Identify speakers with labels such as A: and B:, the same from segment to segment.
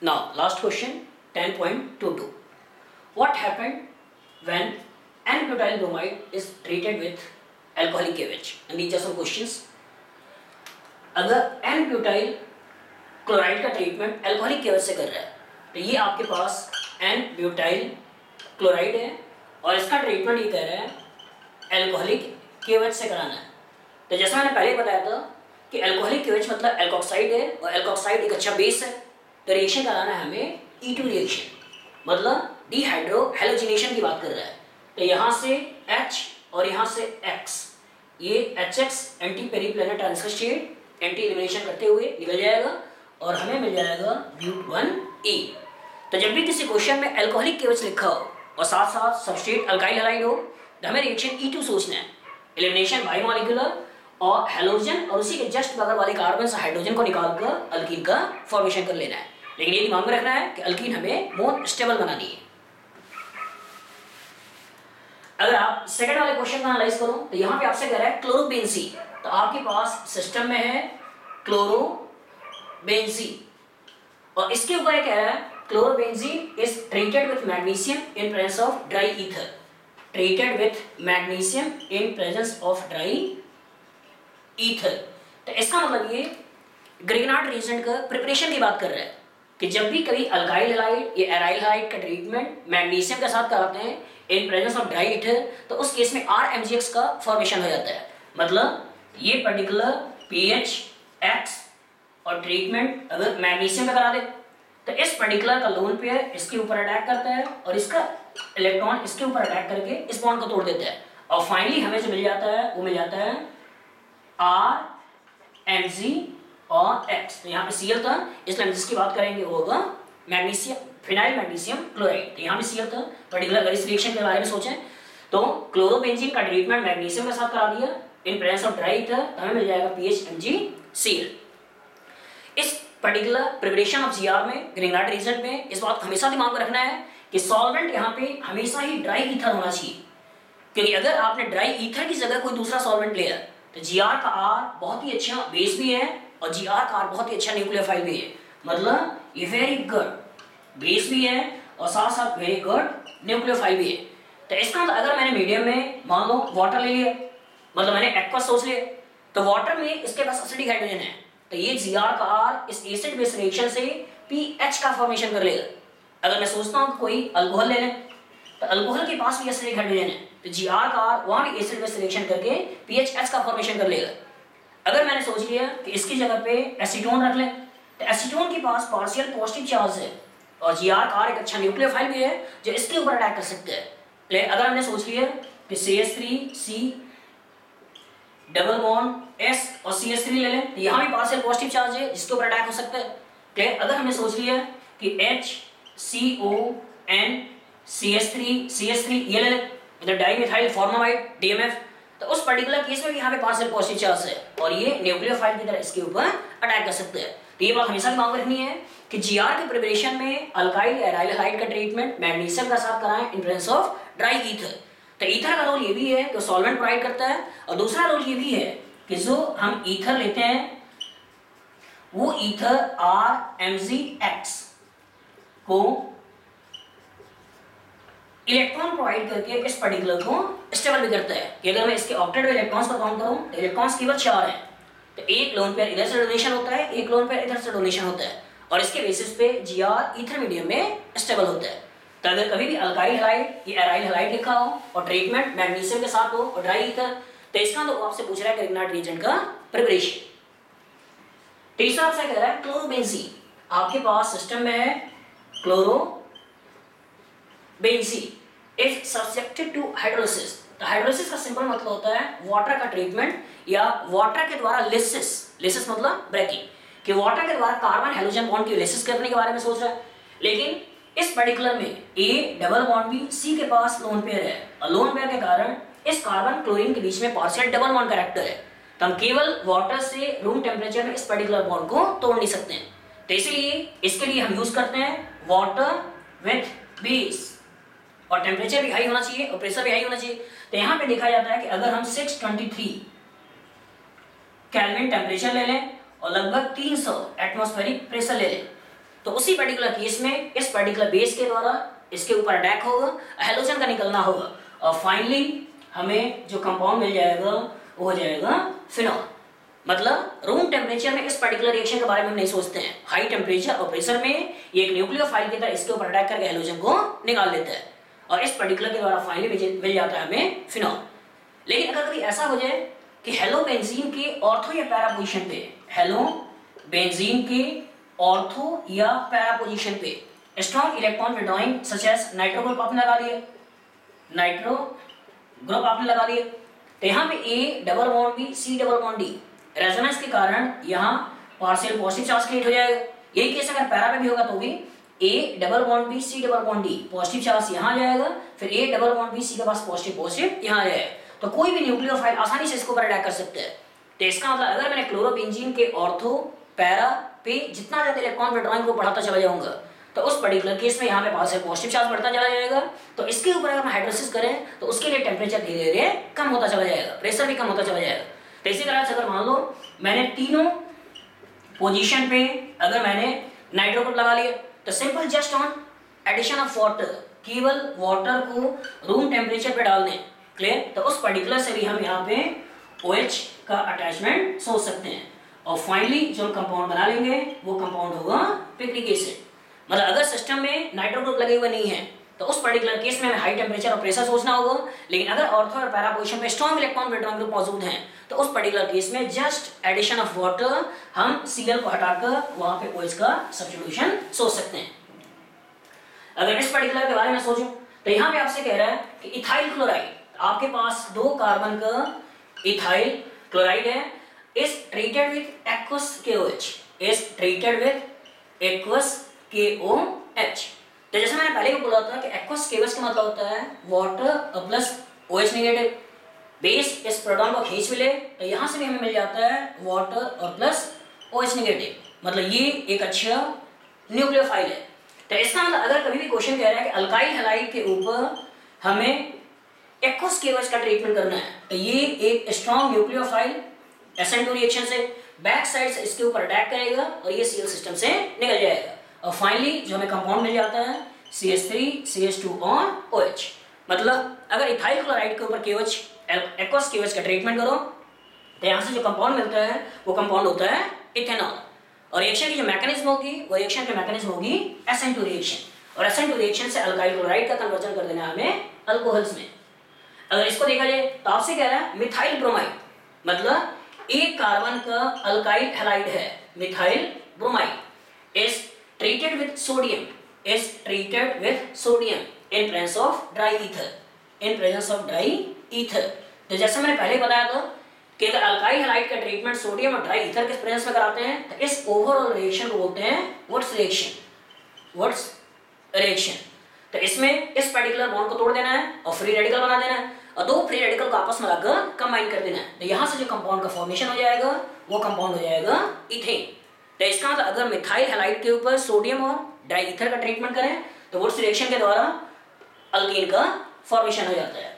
A: Now, last question 10.22. What happened when N-butyl bromide is treated with alcoholic KOH? And these are some questions. अगर N-butyl chloride का treatment alcoholic KOH से कर रहा है तो ये आपके पास N-butyl क्लोराइड है और इसका ट्रीटमेंट ये कह रहा है अल्कोहलिक KOH से कराना है। तो जैसा मैंने पहले बताया था कि अल्कोहलिक KOH मतलब एल्कोक्साइड है और एल्कोक्साइड एक अच्छा बेस है। तो रिएक्शन कराना है हमें E2 रिएक्शन, मतलब डिहाइड्रो हैलोजिनेशन की बात कर रहा है। तो यहाँ से H और यहाँ से X, ये HX anti periplanar transfer state anti elimination करते हुए निकल जाएगा और हमें मिल जाएगा ब्यूट1E। तो जब भी किसी क्वेश्चन में अल्कोहलिक KOH लिखा हो और साथ साथ सबस्ट्रेट अल्काइल हैलाइड हो तो हमें रिएक्शन E2 सोचना है, एलिमिनेशन बायोमोलिकुलर और हैलोजन और उसी के जस्ट बगल वाले कार्बन से हाइड्रोजन को निकालकर अल्कीन का फॉर्मेशन कर लेना है। लेकिन ये दिमाग में रखना है कि अल्कीन हमें मोर स्टेबल बनानी है। अगर आप सेकंड वाले क्वेश्चन का एनालाइज करो तो यहाँ पे आपसे कह रहा है क्लोरोबेंजी, तो आपके पास सिस्टम में है क्लोरोबेंजी और इसके ऊपर ये कह रहा है chlorobenzene is treated with magnesium in presence of dry ether, treated with magnesium in presence of dry ether. तो इसका मतलब ये ग्रिग्नार्ड रिएजेंट का प्रिपरेशन की बात कर रहा है कि जब भी कभी अल्काइल हैलाइड या एराइल हैलाइड का ट्रीटमेंट मैग्नीशियम के साथ कराते हैं इन प्रेजेंस ऑफ ड्राई ईथर तो उस केस में RMgX का फॉर्मेशन हो जाता है। मतलब ये पर्टिकुलर pH X और ट्रीटमेंट अगर मैग्नीशियम में करा दे तो इस पर्टिकुलर का लोन पेयर इसके ऊपर अटैक करता है और इसका इलेक्ट्रॉन इसके ऊपर अटैक करके इस बॉन्ड को तोड़ देता है और फाइनली हमें जो मिल जाता है वो मिल जाता है RMg और X। तो यहाँ पे Cl था, इसलिए हम जिसकी बात करेंगे वो होगा मैग्नीशियम, फिनाइल मैग्नीशियम क्लोराइड। तो यहाँ पे Cl था। पर्टिकुलर अगर इस रिएक्शन के बारे में सोचें तो क्लोरोबेंजीन का ट्रीटमेंट मैग्नीशियम के साथ करा दिया इन प्रेजेंस ऑफ ड्राई ईथर तो हमें मिल जाएगा PHMgCl। इस पर्टिकुलर प्रिपरेशन ऑफ Gr में ग्रिग्नार्ड रिएजेंट में इस बात हमेशा दिमाग में रखना है कि सॉल्वेंट यहाँ पे हमेशा ही ड्राई ईथर होना चाहिए, क्योंकि अगर आपने ड्राई ईथर की जगह कोई दूसरा सॉल्वेंट लिया तो Gr का R बहुत ही अच्छा बेस भी है और Gr का R बहुत ही अच्छा न्यूक्लियोफाइल भी है। मतलब ये वेरी गुड बेस भी है और साथ साथ वेरी गुड न्यूक्लियोफाइल भी है। तो इसका मतलब अगर मैंने मीडियम में मान लो वाटर ले लिया, मतलब मैंने एक्वा सोच लिया, तो वाटर में इसके पास एसिडिक हाइड्रोजन है तो ये Gr का R इस एसिड बेस रिएक्शन से PH का फॉर्मेशन कर लेगा। अगर मैं सोचता हूँ कोई अल्कोहल ले लें तो अल्कोहल के पास भी एसिडिक हाइड्रोजन है तो Gr का R वहाँ भी एसिड बेस रिएक्शन करके PHH का फॉर्मेशन कर लेगा। अगर मैंने सोच लिया कि इसकी जगह पे एसीटोन रख लें तो एसीटोन के पास पार्शियल पॉजिटिव चार्ज है और Gr का R एक अच्छा न्यूक्लियोफाइल भी है जो इसके ऊपर अटैक कर सकते हैं। लेकिन अगर हमने सोच लिया कि CH3C डबल बॉन्ड S और CH3 ले लें तो यहाँ भी पार्शियल पॉजिटिव चार्ज है जिसके ऊपर अटैक हो सकता है। क्लियर? अगर हमने सोच लिया कि HCON CH3 ये ले लें मतलब डाइमिथाइल फॉर्मामाइड DMF, तो उस पर्टिकुलर केस में भी यहाँ पे पार्शियल पॉजिटिव चार्ज है और ये न्यूक्लियोफाइल की तरह इसके ऊपर अटैक कर सकते हैं। तो ये बात हमेशा दिमाग में रखनी है कि Gr के प्रिपरेशन में अल्काइल एराइल हैलाइड का ट्रीटमेंट मैग्नीशियम का साथ कराएं इन प्रेजेंस ऑफ ड्राई ईथर। तो ईथर का रोल ये भी है कि सॉल्वेंट प्रोवाइड करता है और दूसरा रोल ये भी है कि जो हम ईथर लेते हैं वो ईथर RMgX को इलेक्ट्रॉन प्रोवाइड करके इस पर्टिकुलर को स्टेबल भी करता है कि अगर मैं इसके ऑक्टेट इलेक्ट्रॉन्स पर काउंट करूं तो इलेक्ट्रॉन्स केवल 4 हैं। तो एक लोन पेयर इधर से डोनेशन होता है, एक लोन पेयर इधर से डोनेशन होता है और इसके बेसिस पे Gr ईथर मीडियम में स्टेबल होता है। तो अगर कभी भी अल्काइल हैलाइड या एराइल हैलाइड लिखा हो और ट्रीटमेंट मैग्नीशियम के साथ हो और ड्राई ईथर तो इसका तो आपसे पूछ रहा है ग्रिग्नार्ड रिएजेंट का प्रिपरेशन। तीसरा आपसे कह रहा है क्लोरोबेंजी, आपके पास सिस्टम में है chlorobenzene is subjected to hydrolysis. तो हाइड्रोलिसिस का सिंपल मतलब होता है वाटर का ट्रीटमेंट या वाटर के द्वारा लिसिस मतलब ब्रेकिंग, कि वाटर के द्वारा कार्बन हाइड्रोजन बॉन्ड की लिसिस करने के बारे में सोच रहा है। लेकिन इस पर्टिकुलर में A डबल बॉन्ड भी C के पास लोन पेयर है और लोन पेयर के कारण इस कार्बन क्लोरीन के बीच में पार्शियल डबल बॉन्ड कैरेक्टर है तो हम केवल वाटर से रूम टेम्परेचर में इस पर्टिकुलर बॉन्ड को तोड़ नहीं सकते हैं। तो इसीलिए इसके लिए हम यूज करते हैं वाटर विथ बेस और टेम्परेचर भी हाई होना चाहिए और प्रेशर भी हाई होना चाहिए। तो यहाँ पे देखा जाता है कि अगर हम 623 केल्विन टेम्परेचर ले लें और लगभग 300 एटमॉस्फेरिक प्रेशर ले लें तो उसी पर्टिकुलर केस में इस पर्टिकुलर बेस के द्वारा इसके ऊपर अटैक होगा, हेलोजन का निकलना होगा और फाइनली हमें जो कंपाउंड मिल जाएगा वो हो जाएगा फिनॉल। मतलब रूम टेम्परेचर में इस पर्टिकुलर रिएक्शन के बारे में हम नहीं सोचते हैं, हाई टेम्परेचर और प्रेशर में ये एक न्यूक्लियोफाइल की तरह इसके ऊपर अटैक करके हेलोजन को निकाल देता है और इस पर्टिकुलर के द्वारा फाइनली मिल जाता है हमें फिनॉल। लेकिन अगर कभी ऐसा हो जाए कि हेलोबेंजीन के ऑर्थो या पैरा पोजीशन पे, हेलोबेंजीन के ऑर्थो या पैरा पोजीशन पे strong electron withdrawing such as nitro group आपने लगा दिया, नाइट्रो ग्रुप आपने लगा दिया, तो यहाँ पे A double bond B C double bond D resonance के कारण यहाँ पार्शियल पॉजिटिव चार्ज क्रिएट हो जाएगा। यही केस अगर पैरा पे भी होगा तो भी A double bond B C double bond D positive charge यहाँ आ जाएगा, फिर A double bond B C के पास पॉजिटिव यहाँ आ जाएगा, तो कोई भी न्यूक्लियोफाइल आसानी से इसके ऊपर अटैक कर सकते हैं। तो इसका मतलब अगर मैंने क्लोरोबेंजीन के ऑर्थो पैरा पे जितना ज्यादा इलेक्ट्रॉन विड्रॉइंग को बढ़ाता चला जाऊंगा तो उस पर्टिकुलर केस में यहाँ पे पास पॉजिटिव चार्ज बढ़ता चला जाएगा। तो इसके ऊपर अगर हम हाइड्रोलिसिस करें तो उसके लिए टेम्परेचर धीरे धीरे कम होता चला जाएगा, प्रेशर भी कम होता चला जाएगा। तो इसी तरह से अगर मान लो मैंने तीनों पोजीशन पे अगर मैंने नाइट्रो ग्रुप लगा लिया तो simple just on addition of water, केवल वाटर को रूम टेम्परेचर पे डाल दें, क्लियर, तो उस पर्टिकुलर से भी हम यहाँ पे OH का अटैचमेंट सोच सकते हैं और फाइनली जो कंपाउंड बना लेंगे वो कंपाउंड होगा पिक्रिक एसिड। मतलब अगर सिस्टम में नाइट्रो ग्रुप लगे हुए नहीं है तो उस पर्टिकुलर केस में हमें हाई टेम्परेचर और प्रेशर सोचना होगा, लेकिन अगर ऑर्थो और पैरा पोजीशन पे स्ट्रॉन्ग इलेक्ट्रॉन विड्रॉइंग ग्रुप मौजूद हैं तो उस पर्टिकुलर केस में जस्ट एडिशन ऑफ वाटर हम Cl को हटाकर वहां पे OH का सब्स्टिट्यूशन सोच सकते हैं। अगर इस पर्टिकुलर के बारे में सोचूं तो यहाँ पे आपसे कह रहा है कि इथाइल क्लोराइड, आपके पास 2 कार्बन का इथाइल क्लोराइड है, is treated with aqueous KOH, is treated with aqueous KOH। तो जैसे मैंने पहले भी बोला था कि एक्वस KOH का मतलब होता है water plus OH negative, base इस प्रोटॉन को खींच मिले तो यहाँ से भी हमें मिल जाता है वाटर और प्लस OH नेगेटिव, मतलब ये एक अच्छा न्यूक्लियोफाइल है। तो इसका मतलब अगर कभी भी क्वेश्चन कह रहा है कि अल्काइल हैलाइड के ऊपर हमें एक्वस KOH का ट्रीटमेंट करना है तो ये एक स्ट्रॉन्ग न्यूक्लियोफाइल SN2 रिएक्शन से बैक साइड से इसके ऊपर अटैक करेगा और ये Cl सिस्टम से निकल जाएगा और फाइनली जो हमें कंपाउंड मिल जाता है CH3 CH2 और OH। मतलब अगर इथाइल क्लोराइड के ऊपर KOH एक्वस KOH का ट्रीटमेंट करो तो यहाँ से जो कंपाउंड मिलता है वो कंपाउंड होता है इथेनॉल और रिएक्शन की जो मैकेनिज्म होगी वो रिएक्शन की मैकेनिज्म होगी SN2 रिएक्शन और SN2 रिएक्शन से अल्काइल क्लोराइड का कन्वर्जन कर देना हमें अल्कोहल्स में। अगर इसको देखा जाए तो आपसे कह रहा है मिथाइल ब्रोमाइड, मतलब एक कार्बन का अल्काइल हैलाइड है methyl bromide, is treated with sodium, is treated with sodium in presence of dry ether, in presence of dry ether. तो जैसे मैंने पहले बताया था कि अगर अल्काइल हैलाइड का ट्रीटमेंट सोडियम और ड्राई ईथर के प्रेजेंस में कराते हैं तो इस ओवरऑल रिएक्शन को बोलते हैं वुड्स रिएक्शन, वुड्स रिएक्शन। तो इसमें इस पर्टिकुलर बॉन्ड को तोड़ देना है और फ्री रेडिकल बना देना है और 2 फ्री रेडिकल को आपस में लगाकर कंबाइन कर देना है, तो यहाँ से जो कंपाउंड का फॉर्मेशन हो जाएगा वो कंपाउंड हो जाएगा इथेन। तो इसका मतलब अगर मिथाइल हैलाइड के ऊपर सोडियम और ड्राई ईथर का ट्रीटमेंट करें तो वुड्स रिएक्शन के द्वारा अल्कीन का फॉर्मेशन हो जाता है।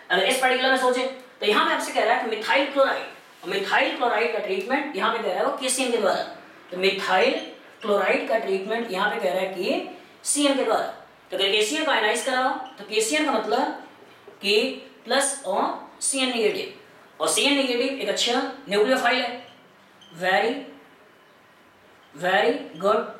A: अगर इस पर्टिकुलर में सोचें तो यहाँ पे आपसे कह रहा है कि मिथाइल क्लोराइड, और मिथाइल क्लोराइड का ट्रीटमेंट यहाँ पे कह रहा है वो KCl के द्वारा, तो मिथाइल क्लोराइड का ट्रीटमेंट यहाँ पे कह रहा है कि Cl के द्वारा। तो अगर KCl को आयनाइज कराओ तो KCl का मतलब K प्लस और Cn नेगेटिव, और Cn नेगेटिव एक अच्छा न्यूक्लियोफाइल है, वेरी वेरी गुड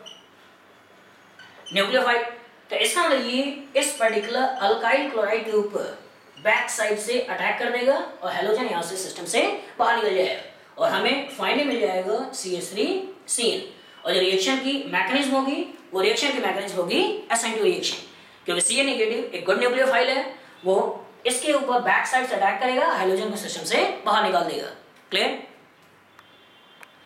A: न्यूक्लियोफाइल। तो इसका मतलब ये इस पर्टिकुलर अल्काइल क्लोराइड के ऊपर बैक साइड से अटैक कर देगा और हेलोजन यहाँ से सिस्टम से बाहर निकल जाएगा और हमें फाइनली मिल जाएगा CH3Cl। और जो रिएक्शन की मैकेनिज्म होगी वो रिएक्शन की मैकेनिज्म होगी SN2 रिएक्शन, क्योंकि Cl नेगेटिव एक गुड न्यूक्लियोफाइल है, वो इसके ऊपर बैक साइड से अटैक करेगा, हाइड्रोजन को सिस्टम से बाहर निकाल देगा। क्लियर?